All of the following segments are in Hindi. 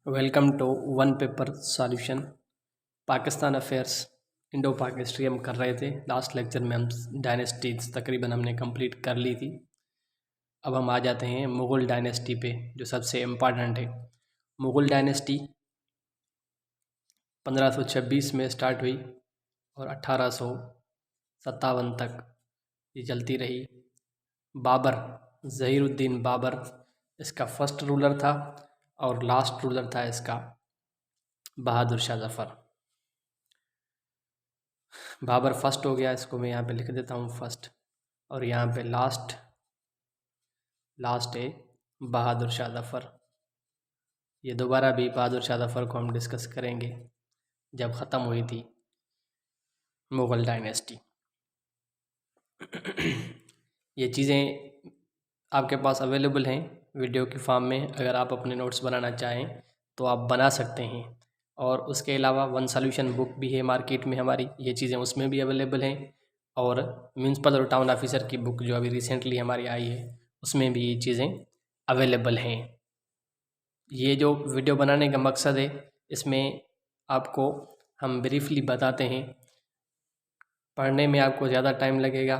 Welcome to one paper solution. Pakistan affairs Indo Pak history हम कर रहे थे। लास्ट लेक्चर में हम डायनेस्टीज तकरीबन हमने कंप्लीट कर ली थी। अब हम आ जाते हैं मुग़ल डायनेस्टी पे, जो सबसे इम्पॉर्टेंट है। मुग़ल डायनेस्टी 1526 में स्टार्ट हुई और 1857 तक ये चलती रही। बाबर, ज़हीरुद्दीन बाबर इसका फर्स्ट रूलर था और लास्ट रूलर था इसका बहादुर शाह ज़फ़र। बाबर फर्स्ट हो गया, इसको मैं यहाँ पे लिख देता हूँ फर्स्ट, और यहाँ पे लास्ट है बहादुर शाह ज़फ़र। ये दोबारा भी बहादुर शाह ज़फ़र को हम डिस्कस करेंगे जब ख़त्म हुई थी मुग़ल डायनेस्टी। ये चीज़ें आपके पास अवेलेबल हैं वीडियो की फॉर्म में। अगर आप अपने नोट्स बनाना चाहें तो आप बना सकते हैं। और उसके अलावा वन सॉल्यूशन बुक भी है मार्केट में हमारी, ये चीज़ें उसमें भी अवेलेबल हैं। और म्यूनसिपल और टाउन ऑफिसर की बुक जो अभी रिसेंटली हमारी आई है उसमें भी ये चीज़ें अवेलेबल हैं। ये जो वीडियो बनाने का मकसद है, इसमें आपको हम ब्रीफली बताते हैं। पढ़ने में आपको ज़्यादा टाइम लगेगा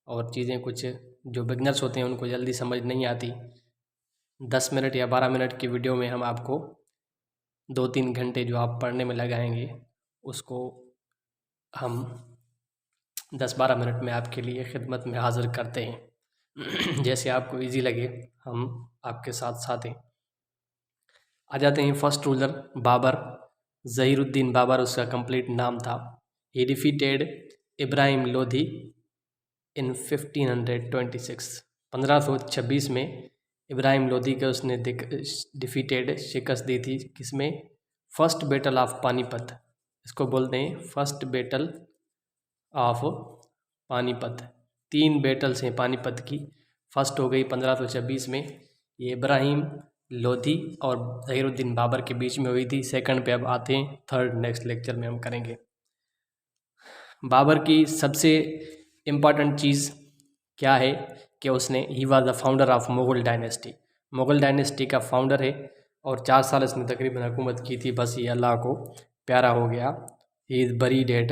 और चीज़ें कुछ जो बिगनर्स होते हैं उनको जल्दी समझ नहीं आती। 10 मिनट या 12 मिनट की वीडियो में हम आपको 2-3 घंटे जो आप पढ़ने में लगाएंगे उसको हम 10-12 मिनट में आपके लिए खिदमत में हाज़िर करते हैं। जैसे आपको इजी लगे हम आपके साथ साथ हैं। आ जाते हैं फर्स्ट रूलर बाबर, ज़हीरुद्दीन बाबर उसका कंप्लीट नाम था। ही डिफीटेड इब्राहिम लोधी इन 1526। 1526 में इब्राहिम लोधी के उसने डिफीटेड शिकस्त दी थी। किसमें? फर्स्ट बैटल ऑफ पानीपत, इसको बोलते हैं first battle of Panipat. 3 battles हैं पानीपत की, फर्स्ट हो गई 1526 में, ये इब्राहिम लोधी और ज़हीरुद्दीन बाबर के बीच में हुई थी। सेकंड पे अब आते हैं, थर्ड नेक्स्ट लेक्चर में हम करेंगे। बाबर की सबसे इम्पॉर्टेंट चीज़ क्या है कि उसने he was the founder of Mughal dynasty. Mughal dynasty का फाउंडर है और 4 साल इसने तकरीबन हुकूमत की थी। बस ये अल्लाह को प्यारा हो गया। He is buried at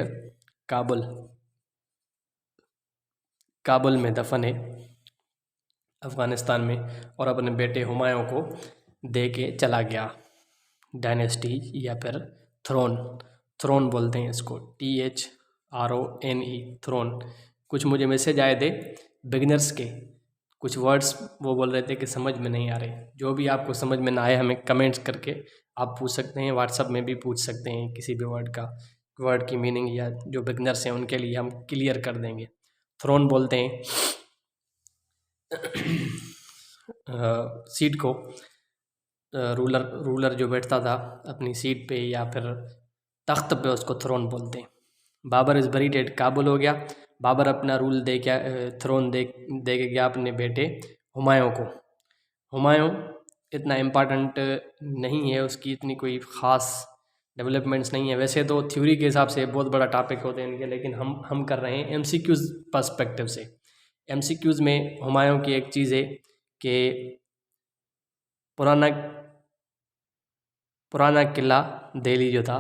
Kabul में दफन है अफ़गानिस्तान में, और अपने बेटे हुमायूं को दे के चला गया। डायनेस्टी या फिर थ्रोन बोलते हैं इसको, THRONE, थ्रोन। कुछ मुझे मैसेज आए थे बिगनर्स के, कुछ वर्ड्स वो बोल रहे थे कि समझ में नहीं आ रहे। जो भी आपको समझ में ना आए हमें कमेंट्स करके आप पूछ सकते हैं, व्हाट्सअप में भी पूछ सकते हैं। किसी भी वर्ड की मीनिंग या जो बिगनर्स हैं उनके लिए हम क्लियर कर देंगे। थ्रोन बोलते हैं सीट को, रूलर जो बैठता था अपनी सीट पे या फिर तख्त पे, उसको थ्रोन बोलते हैं। Babur is buried at Kabul हो गया। बाबर अपना रूल दे के थ्रोन दे के गया अपने बेटे हुमायूं को। हुमायूं इतना इम्पॉर्टेंट नहीं है, उसकी इतनी कोई ख़ास डेवलपमेंट्स नहीं है। वैसे तो थ्योरी के हिसाब से बहुत बड़ा टॉपिक होते हैं इनके, लेकिन हम कर रहे हैं MCQs पर्सपेक्टिव से। MCQs में हुमायूं की एक चीज़ है कि पुराना किला दिल्ली जो था,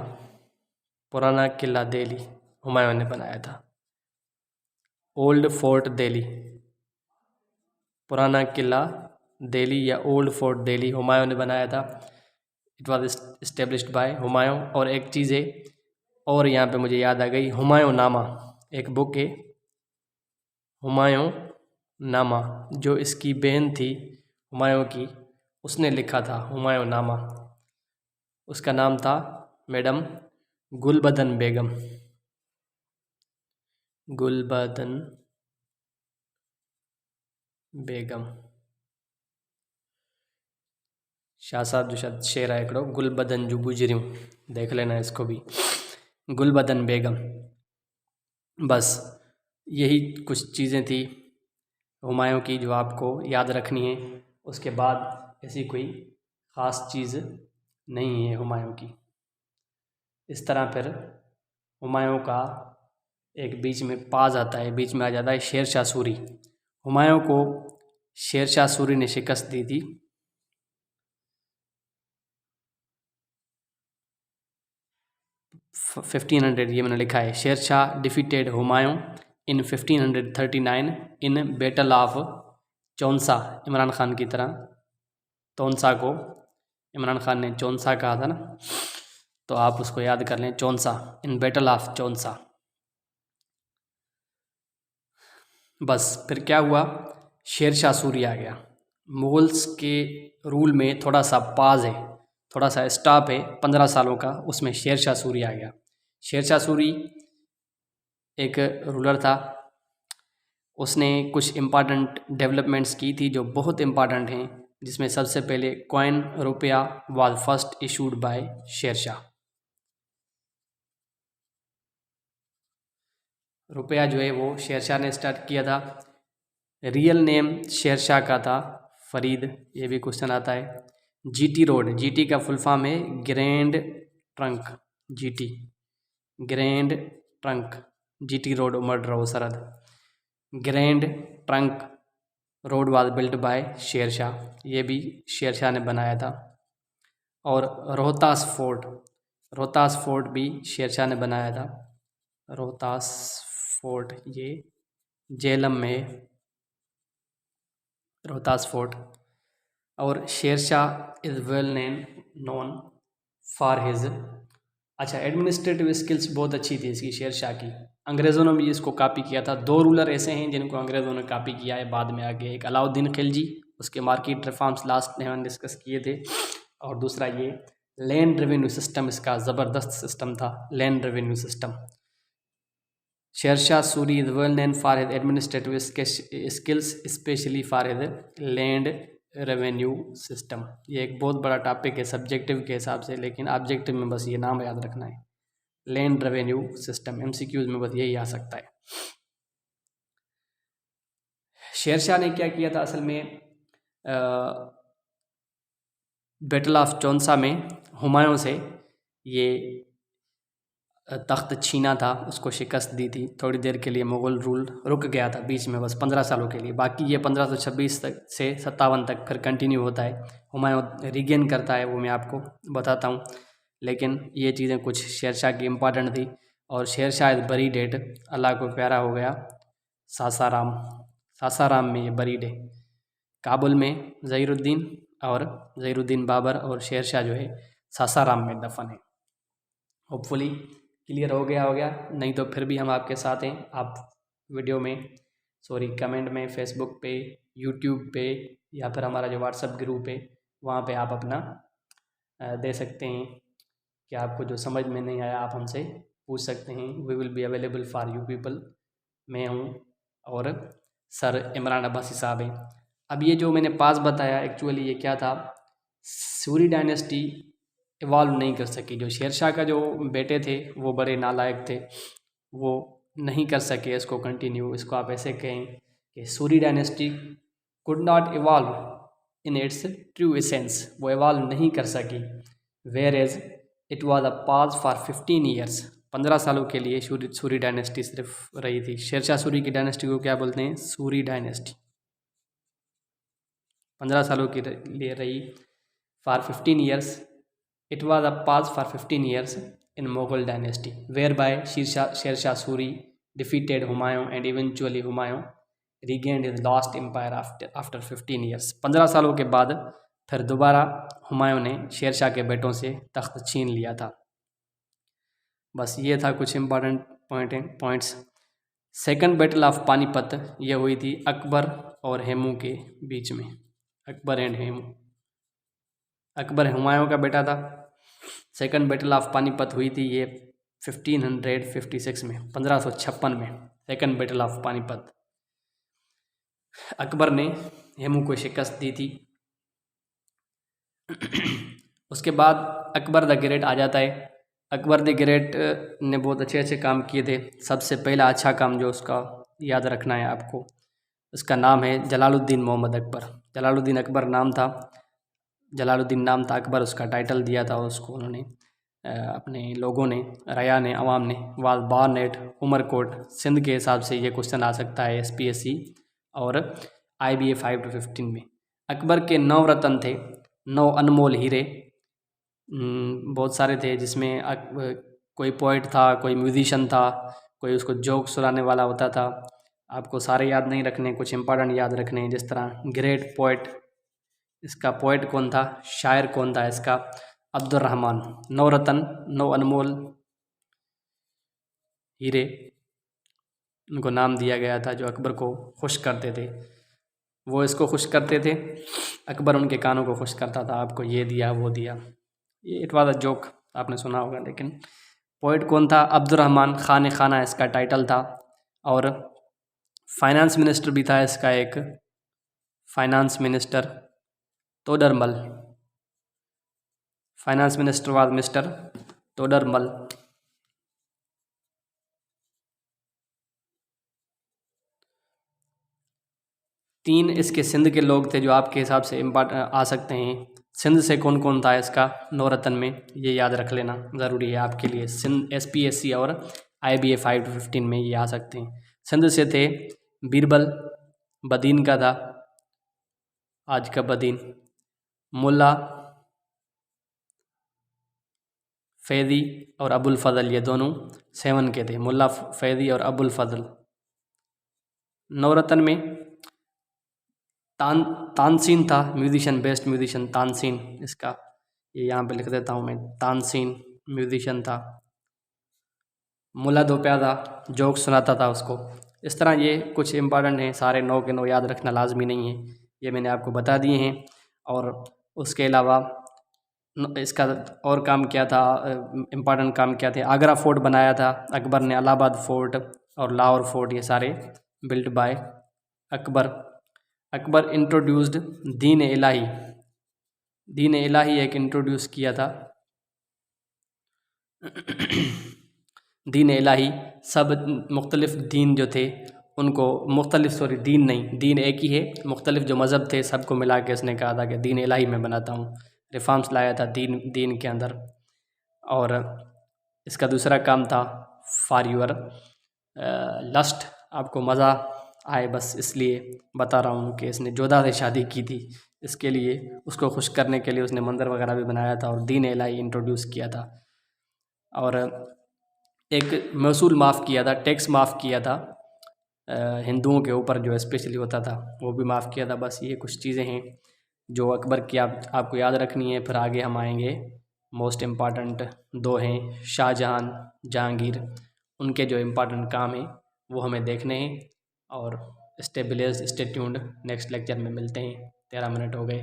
पुराना किला दिल्ली हुमायूं ने बनाया था। ओल्ड फोर्ट दिल्ली, पुराना किला दिल्ली या ओल्ड फोर्ट दिल्ली हुमायूं ने बनाया था। It was established bye Humayun. और एक चीज़ है और यहाँ पे मुझे याद आ गई, हुमायूं नामा एक बुक है, हुमायूं नामा, जो इसकी बहन थी हुमायूं की, उसने लिखा था हुमायूं नामा। उसका नाम था मैडम गुलबदन बेगम। गुलबदन बेगम। शाह साहब जो शायद शेर है हिकिड़ो, गुलबदन जूं गुजरियूं, देख लेना इसको भी, गुलबदन बेगम। बस यही कुछ चीज़ें थी हुमायूं की जो आपको याद रखनी है। उसके बाद ऐसी कोई ख़ास चीज़ नहीं है हुमायूं की। इस तरह फिर हुमायूं का एक बीच में पाज आता है, बीच में आ जाता है शेर शाह सूरी। हुमायूं को शेर शाह सूरी ने शिकस्त दी थी 1500 ये मैंने लिखा है। Sher Shah defeated Humayun in 1539 in battle of चौंसा। इमरान खान की तरह तौंसा को इमरान खान ने चौंसा कहा था ना, तो आप उसको याद कर लें, चौंसा, इन बैटल ऑफ चौंसा। बस फिर क्या हुआ, शेर शाह सूरी आ गया। मुगल्स के रूल में थोड़ा सा पाज है, थोड़ा सा स्टॉप है 15 सालों का, उसमें शेर शाह सूरी आ गया। शेर शाह सूरी एक रूलर था, उसने कुछ इम्पॉर्टेंट डेवलपमेंट्स की थी जो बहुत इम्पॉर्टेंट हैं, जिसमें सबसे पहले कॉइन रुपया was first issued by Sher Shah. रुपया जो है वो शेर शाह ने स्टार्ट किया था। रियल नेम शेर शाह का था फरीद, ये भी क्वेश्चन आता है। जीटी रोड, जीटी का फुल फॉर्म है grand trunk, GT grand trunk, GT road उमड़ रहो सरहद। Grand trunk road was built by Sher Shah, ये भी शेर शाह ने बनाया था। और रोहतास फोर्ट, रोहतास फोर्ट भी शेर शाह ने बनाया था। रोहतास फोर्ट ये झेलम में है, रोहतास फोर्ट। और Sher Shah is well known for his, अच्छा एडमिनिस्ट्रेटिव स्किल्स बहुत अच्छी थी इसकी, शेर शाह की। अंग्रेज़ों ने भी इसको कॉपी किया था। दो रूलर ऐसे हैं जिनको अंग्रेज़ों ने कॉपी किया है बाद में आगे, एक अलाउद्दीन खिलजी, उसके मार्केट रिफॉर्म्स लास्ट में हमने डिस्कस किए थे, और दूसरा ये लैंड रेवेन्यू सिस्टम, इसका ज़बरदस्त सिस्टम था land revenue system. Sher Shah Suri is well known for his administrative skills specially for his land revenue system. ये एक बहुत बड़ा टॉपिक है सब्जेक्टिव के हिसाब से, लेकिन ऑब्जेक्टिव में बस ये नाम याद रखना है, लैंड रेवेन्यू सिस्टम। एमसीक्यूज में बस यही आ सकता है। शेर शाह ने क्या किया था असल में, बैटल ऑफ चौंसा में हुमायूं से ये तख्त छीना था, उसको शिकस्त दी थी। थोड़ी देर के लिए मुग़ल रूल रुक गया था बीच में, बस 15 सालों के लिए। बाकी ये 1526 तक से 57 तक फिर कंटिन्यू होता है। हुमायूं रिगेन करता है, वो मैं आपको बताता हूँ, लेकिन ये चीज़ें कुछ शेर शाह की इम्पॉर्टेंट थी। और Sher Shah is buried eight, अल्लाह को प्यारा हो गया, सासाराम, सासाराम में ये बरीड है। काबुल में ज़हीरुद्दीन और ज़हीरुद्दीन बाबर और शेर शाह जो है सासाराम में दफन है। होपफुली क्लियर हो गया, नहीं तो फिर भी हम आपके साथ हैं। आप वीडियो में कमेंट में, फेसबुक पे, यूट्यूब पे, या फिर हमारा जो व्हाट्सएप ग्रुप है वहाँ पे आप अपना दे सकते हैं कि आपको जो समझ में नहीं आया आप हमसे पूछ सकते हैं। We will be available for you people. मैं हूँ और सर इमरान अब्बासी साहब हैं। अब ये जो मैंने पास बताया एक्चुअली ये क्या था, सूरी डायनेस्टी इवॉल्व नहीं कर सकी। जो शेर शाह का जो बेटे थे वो बड़े नालायक थे, वो नहीं कर सके इसको कंटिन्यू। इसको आप ऐसे कहें कि Suri dynasty could not evolve in its true essence, वो इवॉल्व नहीं कर सकी। Whereas it was a pause for 15 years, 15 सालों के लिए सूरी डायनेस्टी सिर्फ रही थी। शेर शाह सूरी की डायनेस्टी को क्या बोलते हैं, सूरी डायनेस्टी। 15 सालों के लिए रही, for 15 years. It was a pause for 15 years in Mughal dynasty, whereby Sher Shah Suri defeated Humayun and eventually Humayun regained his lost empire after 15 years. 15 सालों के बाद फिर दोबारा हुमायूं ने शेर शाह के बेटों से तख्त छीन लिया था। बस ये था कुछ important points. Second battle of Panipat ये हुई थी अकबर और हेमू के बीच में, अकबर एंड हेमू। अकबर हुमायूं का बेटा था। सेकंड बैटल ऑफ पानीपत हुई थी ये 1556 में, 1556 में second battle of Panipat. Akbar ने हेमू को शिकस्त दी थी। उसके बाद अकबर द ग्रेट आ जाता है। अकबर द ग्रेट ने बहुत अच्छे अच्छे काम किए थे। सबसे पहला अच्छा काम जो उसका याद रखना है आपको, उसका नाम है जलालुद्दीन मोहम्मद अकबर। जलालुद्दीन अकबर नाम था, जलालुद्दीन नाम था, अकबर उसका टाइटल दिया था उसको उन्होंने, अपने लोगों ने, रया ने, अवाम ने। Was born at Umarkot, Sindh के हिसाब से ये क्वेश्चन आ सकता है SPSC और IBA 5 to 15 में। अकबर के 9 रत्न थे, 9 अनमोल हीरे, बहुत सारे थे, जिसमें कोई पोइट था, कोई म्यूजिशियन था, कोई उसको जोक सुनाने वाला होता था। आपको सारे याद नहीं रखने, कुछ इंपॉर्टेंट याद रखने हैं। जिस तरह ग्रेट पोइट, इसका पोइट कौन था, शायर कौन था इसका, अब्दुल रहमान। 9 रतन, 9 अनमोल हीरे उनको नाम दिया गया था, जो अकबर को खुश करते थे। वो इसको खुश करते थे, अकबर उनके कानों को खुश करता था, आपको ये दिया वो दिया। ये इट वाज अ जोक, आपने सुना होगा। लेकिन पोइट कौन था, अब्दुल रहमान खान खाना इसका टाइटल था। और फाइनेंस मिनिस्टर भी था इसका एक, finance minister Todarmal. Finance minister was mister Todarmal. 3 इसके सिंध के लोग थे जो आपके हिसाब से आ सकते हैं। सिंध से कौन कौन था इसका 9 रतन में, ये याद रख लेना ज़रूरी है आपके लिए। सिंध SPSC और IBA 5 to 15 में ये आ सकते हैं। सिंध से थे बीरबल, बदीन का था, आज का बदीन। मुल्ला फैदी और अबुल फजल, ये दोनों 7 के थे, मुल्ला फैदी और अबुल फजल। 9 रतन में तानसीन था, म्यूजिशियन, बेस्ट म्यूजिशियन तानसीन इसका, ये यहाँ पे लिख देता हूँ मैं, तानसीन म्यूजिशियन था। मुल्ला दो प्यादा जोक सुनाता था उसको। इस तरह ये कुछ इंपॉर्टेंट हैं, सारे 9 के 9 याद रखना लाजमी नहीं है, ये मैंने आपको बता दिए हैं। और उसके अलावा इसका और काम क्या था, इम्पॉर्टेंट काम क्या थे। आगरा फोर्ट बनाया था अकबर ने, इलाहाबाद फोर्ट और लाहौर फोर्ट, ये सारे built by Akbar. Akbar introduced दीन इलाही, दीन इलाही एक इंट्रोड्यूस किया था। दीन इलाही, सब मुख्तलिफ दीन जो थे उनको, दीन नहीं, दीन एक ही है, मुख्तलिफ जो मज़हब थे सबको मिला के इसने कहा था कि दीन इलाही मैं बनाता हूँ। रिफॉर्म्स लाया था दीन के अंदर। और इसका दूसरा काम था फॉर यूअर लस्ट, आपको मज़ा आए बस इसलिए बता रहा हूँ कि इसने जोधा से शादी की थी, इसके लिए उसको खुश करने के लिए उसने मंदिर वगैरह भी बनाया था और दीन इलाही इंट्रोड्यूस किया था। और एक महसूल माफ़ किया था, टैक्स माफ़ किया था हिंदुओं के ऊपर जो स्पेशली होता था, वो भी माफ़ किया था। बस ये कुछ चीज़ें हैं जो अकबर की आपको याद रखनी है। फिर आगे हम आएंगे, मोस्ट इम्पॉर्टेंट 2 हैं शाहजहां, जहांगीर, उनके जो इम्पॉर्टेंट काम हैं वो हमें देखने हैं। और स्टे ट्यून्ड, नेक्स्ट लेक्चर में मिलते हैं। 13 मिनट हो गए।